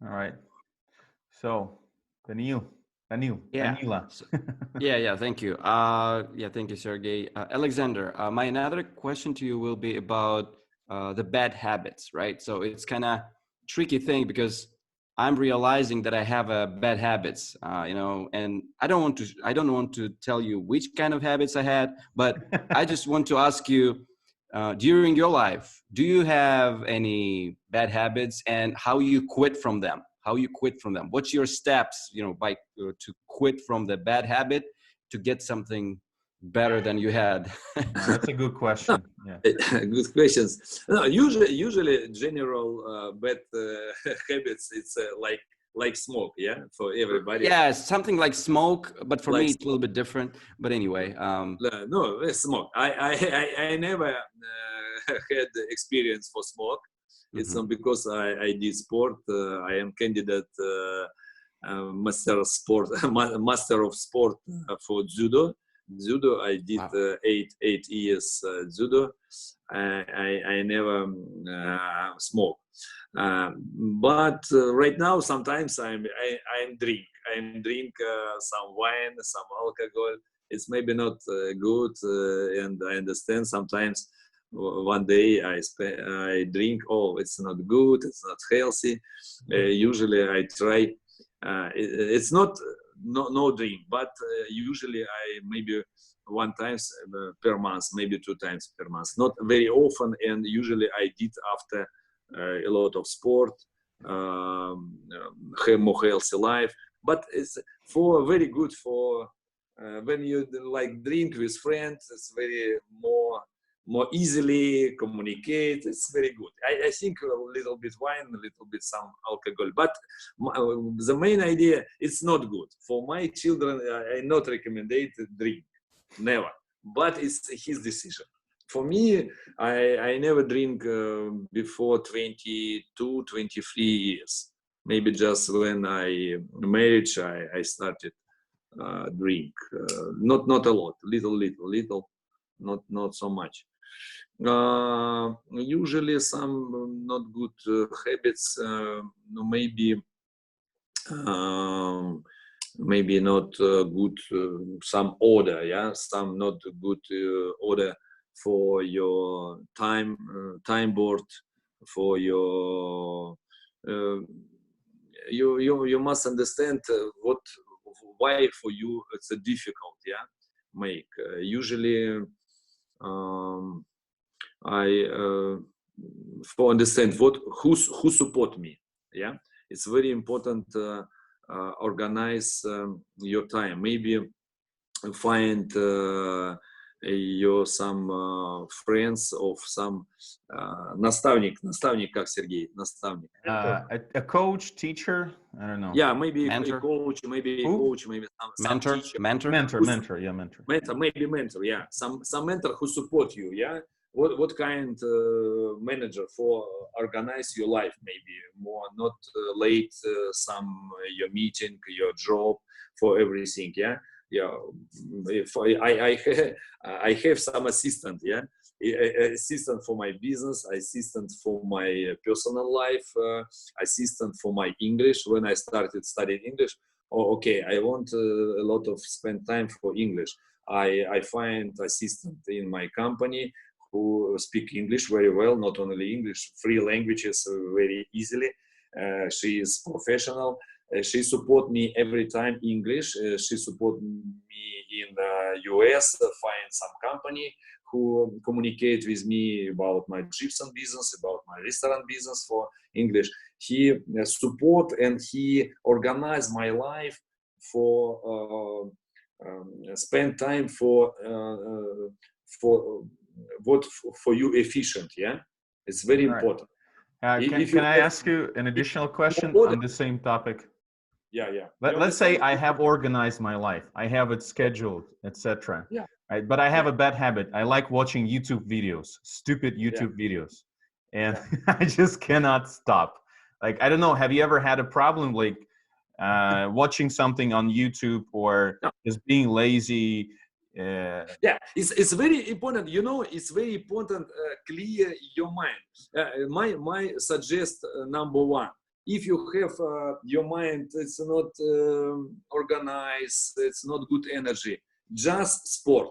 All right. So, Danila. Yeah, thank you. Thank you, Sergey. Alexander, my another question to you will be about the bad habits, right? So it's kind of tricky thing because I'm realizing that I have bad habits, and I don't want to tell you which kind of habits I had, but I just want to ask you, during your life, do you have any bad habits, and how you quit from them? How you quit from them? What's your steps, to quit from the bad habit to get something better than you had? That's a good question. Yeah. Good questions. No, usually general bad habits. It's like smoke, yeah, for everybody. Yeah, something like smoke, but for Like me it's a little bit different. But anyway, No, smoke. I never had experience for smoke. It's not because I did sport. I am candidate master of sport for judo. Judo. I did Wow. 8 years judo. I never smoke. But right now, sometimes I'm drink. I drink some wine, some alcohol. It's maybe not good, and I understand sometimes. One day I drink. Oh, it's not good. It's not healthy. Usually I try. It's not no drink, but usually I maybe one times per month, maybe 2 times per month. Not very often, and usually I did after a lot of sport, have more healthy life. But it's for very good for when you like drink with friends. It's very more easily communicate. It's very good. I think a little bit wine, a little bit some alcohol, but the main idea, it's not good for my children. I not recommend drink, never. But it's his decision. For me, I never drink before 22, 23 years. Maybe just when I married, I started drink. Not a lot, little, not so much. Usually some not good habits, maybe not good, some order, yeah, some not good order for your time board, for your you must understand why for you it's a difficult, yeah, make usually I for understand who support me, yeah, it's very important. Organize your time. Maybe find your some friends of some наставник, как Сергей, наставник. A coach, teacher, I don't know. Yeah, maybe Mentor? a coach, maybe some mentor, teacher. mentor. Mentor, yeah, mentor. Maybe mentor, yeah. Some mentor who support you, yeah. What kind manager for organize your life? Maybe more not late some your meeting, your job, for everything, yeah. Yeah, if I have some assistant, yeah, assistant for my business, assistant for my personal life, assistant for my English. When I started studying English, okay, I want a lot of spend time for English. I find assistant in my company who speak English very well, not only English, 3 languages very easily. She is professional. She support me every time English. She support me in US, find some company who communicate with me about my gypsum business, about my restaurant business for English. He support and he organize my life for spend time for you efficient, yeah. It's very important. Can I ask you an additional question on the same topic? Yeah. Let's say I have organized my life. I have it scheduled, etc. Yeah. Right? But I have a bad habit. I like watching YouTube videos, stupid YouTube videos. And I just cannot stop. Like, I don't know, have you ever had a problem like watching something on YouTube or just being lazy? Yeah, it's very important. You know, it's very important. Clear your mind. My suggest number 1. If you have your mind, it's not organized. It's not good energy. Just sport.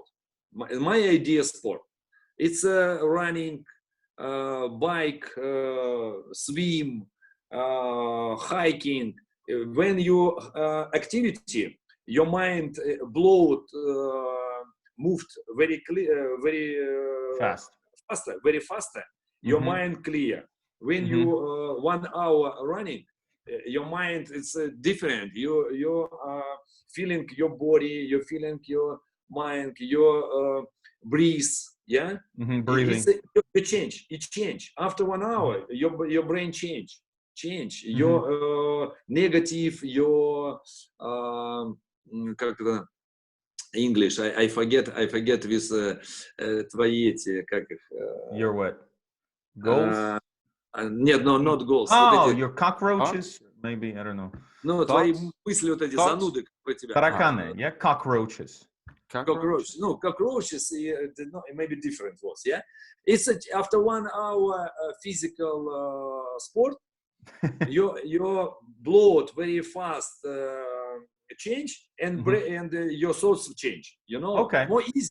My idea sport. It's running, bike, swim, hiking. When you activity, your mind moved very clear, very fast. very faster. Your Mhm. mind clear. When Mhm. you 1 hour running, your mind is different. You feeling your body, you're feeling your mind, your breathe. Yeah, Mhm. Breathing. you change. It change after 1 hour. Your brain change. Your negative, your как это English. I forget with твои эти как их. Your what? Goals? Нет, no, not goals. Вот Oh, эти, your cockroaches? Maybe, I don't know. ну, твои Thoughts? мысли вот эти, Thoughts? зануды про тебя. Тараканы, yeah? Cockroaches. Cockroaches. No, cockroaches, maybe different was, yeah? It's after 1 hour physical sport, your blood very fast change and your thoughts change, you know? Okay. More easy.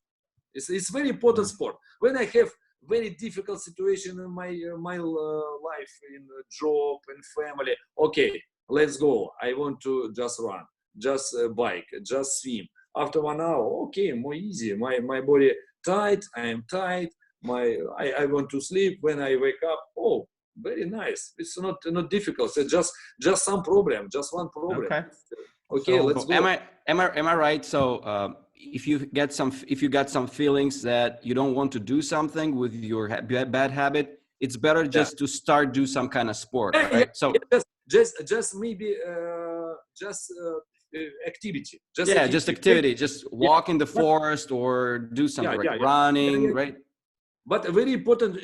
It's very important sport. When I have very difficult situation in my life, in job and family, okay, let's go. I want to just run, just bike, just swim. After 1 hour, okay, more easy. My body tight. I am tight. I want to sleep. When I wake up, oh, very nice. It's not difficult. It's just some problem, just one problem. Okay. Okay, So, let's go. Am I right? So if you got some feelings that you don't want to do something with your bad habit, it's better just to start do some kind of sport, right? So just maybe activity. just activity. Just walk in the forest or do something like running, right? But a very important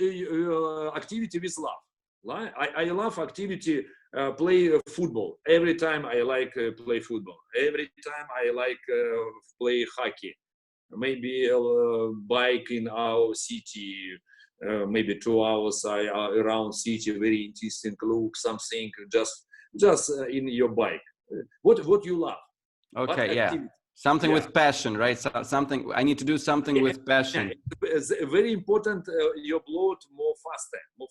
activity with love. I love activity. Play football. Every time I like play football. Every time I like play hockey. Maybe bike in our city. Maybe 2 hours around city. Very interesting look. Something just in your bike. What you love? Okay, yeah. Something with passion, right? So something I need to do something with passion. It's very important. Your blood more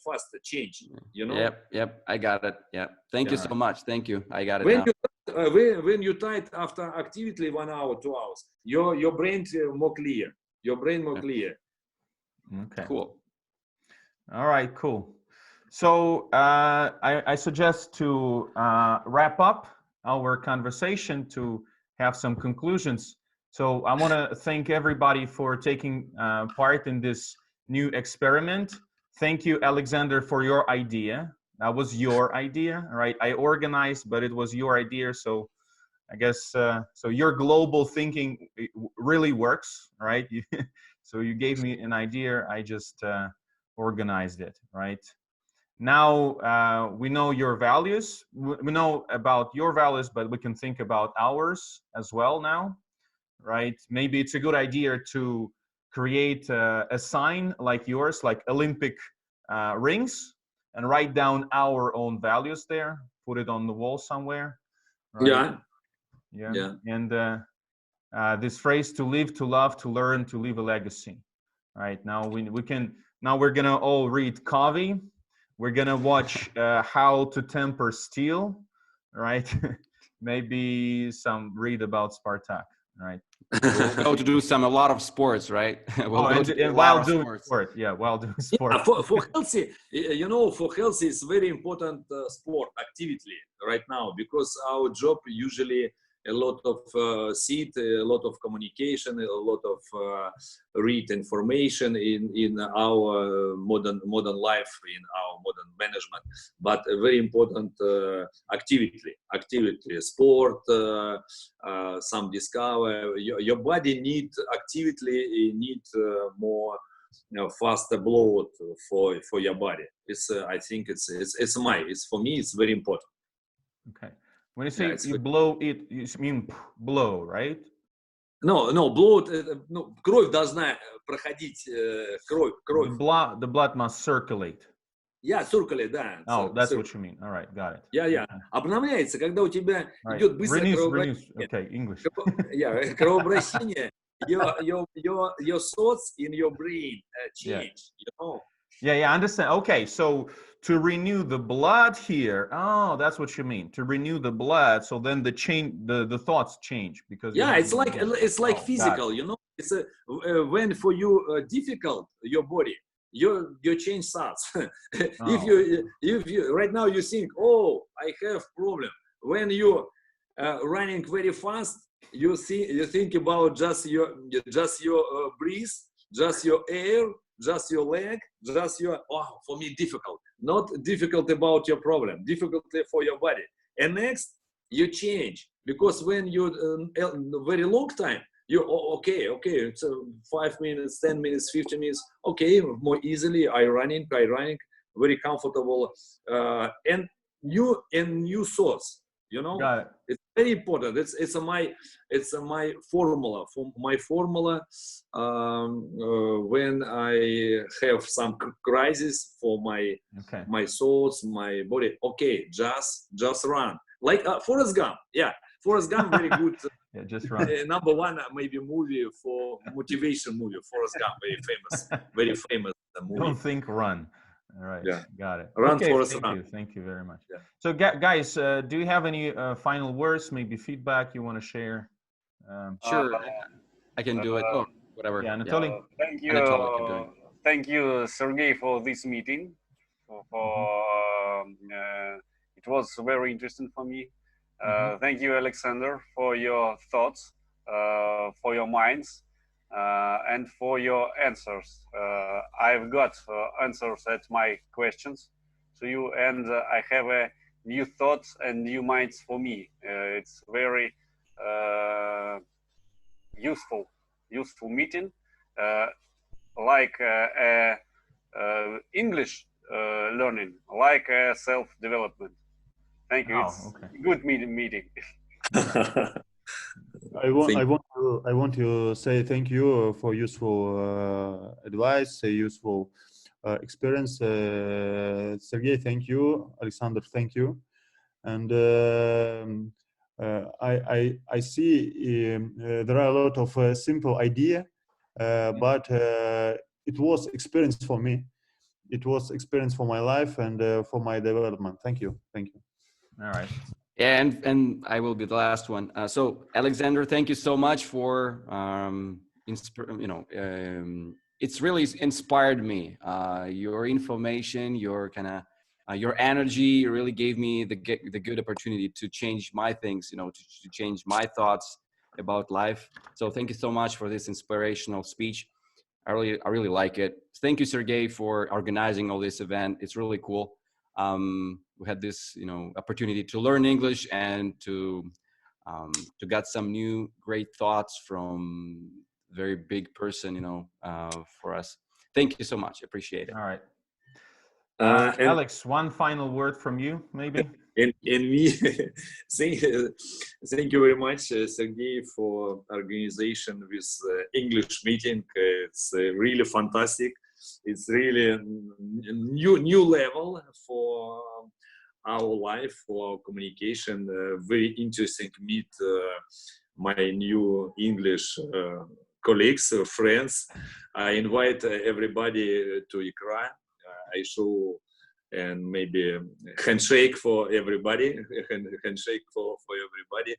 faster change. You know. Yep. I got it. Yeah. Thank you so much. Thank you. I got it When now. When you tight after activity 1 hour, 2 hours, your brain more clear. Your brain more clear. Okay. Cool. All right. Cool. So I suggest to wrap up our conversation to have some conclusions. So I want to thank everybody for taking part in this new experiment. Thank you, Alexander, for your idea. That was your idea, right? I organized, but it was your idea. So I guess, so your global thinking really works, right? So you gave me an idea. I just organized it, right? Now we know your values. We know about your values, but we can think about ours as well now, right? Maybe it's a good idea to create a sign like yours, like Olympic rings, and write down our own values there, put it on the wall somewhere, right? Yeah. And this phrase, to live, to love, to learn, to leave a legacy, right? Now we're gonna all read Covey. We're gonna watch How to Temper Steel, right? Maybe some read about Spartak, right? We'll go to do a lot of sports, right? While doing sport, yeah, while doing sport. Yeah, for healthy, you know, for healthy, it's very important sport activity right now, because our job usually a lot of sit, a lot of communication, a lot of read information in our modern life, in our modern management. But a very important activity, sport, some discover. Your body need activity, need more faster blood for your body. It's I think it's for me it's very important. Okay. When you say you blow it, you mean blow, right? No, blood, no, кровь должна проходить, кровь. The blood must circulate. Yeah, circulate, да. Oh, that's what you mean. All right, got it. Yeah. Обновляется, когда у тебя идет быстрое кровообращение. Okay, English. Yeah, кровообращение. Your thoughts in your brain change, you know. Yeah, I understand. Okay, so to renew the blood here, oh, that's what you mean. To renew the blood, so then the thoughts change because it's like physical, you know. It's when for you difficult your body, your change starts. Oh. If you right now you think, oh, I have problem. When you running very fast, you think about just your breath, just your air, just your leg, just your, oh, for me difficult. Not difficult about your problem, difficult for your body. And next you change, because when you very long time, you, oh, okay, it's 5 minutes, 10 minutes, 15 minutes, okay, more easily I running very comfortable, and new thoughts, you know. Got it. It's very important. It's my formula. For my formula, when I have some crisis for Okay. my thoughts, my body. Okay, just run like Forrest Gump. Yeah, Forrest Gump, very good. Yeah, just run. Number one, maybe movie for motivation movie. Forrest Gump, very famous movie. Don't think, run. All right. Yeah. Got it. Run, Okay. Forrest, Thank run. you. Thank you very much. Yeah. So, guys, do you have any final words, maybe feedback you want to share? Sure, I can do it. Oh, whatever. Yeah, Anatoly. Thank you, Anatoly, keep going. thank you, Sergey, for this meeting. It was very interesting for me. Thank you, Alexander, for your thoughts, for your minds, and for your answers. I've got answers at my questions to you, and I have new thoughts and new minds for me. It's very useful meeting, like English learning, like self-development. Thank you. Oh, It's okay. good meeting. I want to say thank you for useful advice, useful experience. Sergey, thank you. Alexander, thank you. And I see there are a lot of simple idea, but it was experience for me. It was experience for my life and for my development. Thank you. Thank you. All right. Yeah, and I will be the last one. So Alexander, thank you so much for it's really inspired me. Your information, your kind of your energy really gave me the good opportunity to change my things, to change my thoughts about life. So thank you so much for this inspirational speech. I really like it. Thank you, Sergey, for organizing all this event. It's really cool. We had this, opportunity to learn English and to get some new great thoughts from very big person, for us. Thank you so much. Appreciate it. All right. And Alex, one final word from you, maybe? and me, thank you very much, Sergey, for organization with English meeting. It's really fantastic. It's really a new level for our life, for our communication. Very interesting to meet my new English colleagues, friends. I invite everybody to Ikra. I show and maybe handshake for everybody, handshake for everybody,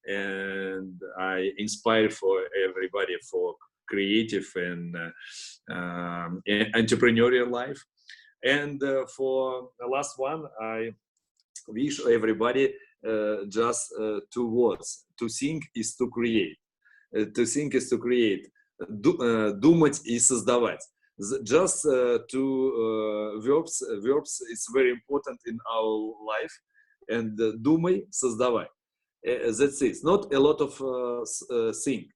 and I inspire for everybody for creative and entrepreneurial life. And for the last one, I wish everybody just 2 words: to think is to create. To think is to create. Думать и создавать. Just 2 verbs is very important in our life. And думай, создавай. That's it. Not a lot of think.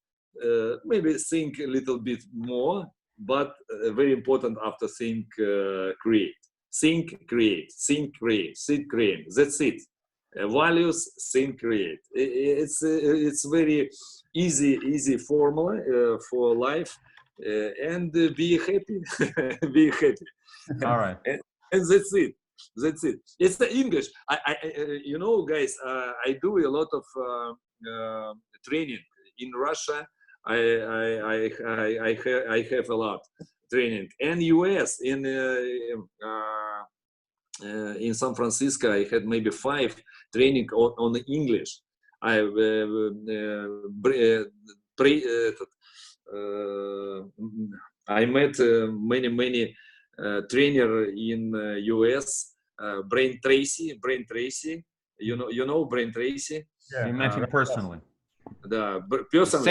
Maybe think a little bit more, but very important after think, create. Think, create. Think, create. Think, create. That's it. Values, think, create. It's very easy formula for life. And be happy. Be happy. All right. And that's it. That's it. It's the English. I guys, I do a lot of training in Russia. I have a lot training, and US in San Francisco. I had maybe 5 training on English. I met many trainer in US, Brain Tracy. You know Brain Tracy. Yeah. You met him personally. The person,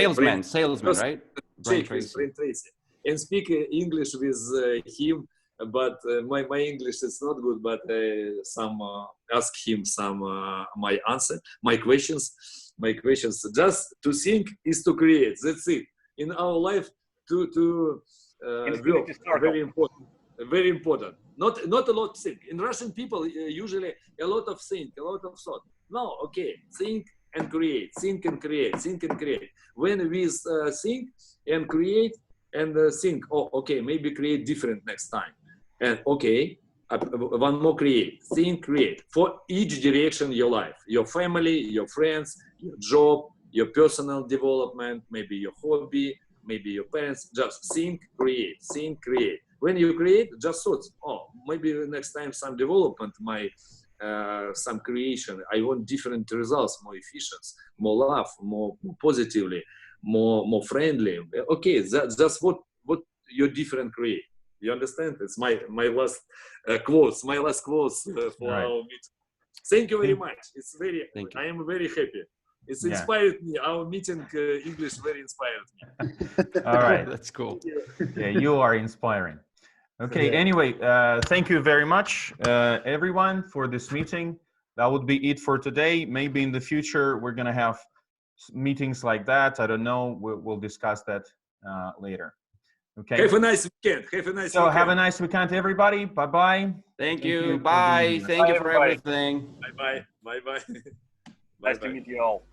salesman, right? Brain Tracy, and speak English with him. But my English is not good. But ask him some my questions. Just to think is to create. That's it. In our life, to work, very important. Not a lot of think. In Russian people usually a lot of think, a lot of thought. No, okay, think and create, think and create. When we think and create and think, oh, okay, maybe create different next time. And okay, one more create, think, create for each direction your life, your family, your friends, your job, your personal development, maybe your hobby, maybe your parents. Just think, create. When you create, just thought, oh, maybe next time some development, some creation. I want different results, more efficient, more love, more positively, more friendly. Okay, that's what your different create. You understand? It's my last quotes. My last quotes for our meeting. Thank you very much. It's I am very happy. It's inspired me. Our meeting English very inspired me. All right, that's cool. Yeah, you are inspiring. Okay. Anyway, thank you very much, everyone, for this meeting. That would be it for today. Maybe in the future we're gonna have meetings like that. I don't know. We'll discuss that later. Okay. Have a nice weekend. Have a nice weekend, everybody. Bye-bye. Thank you. Bye. Thank you for everything. Bye. Nice to meet you all.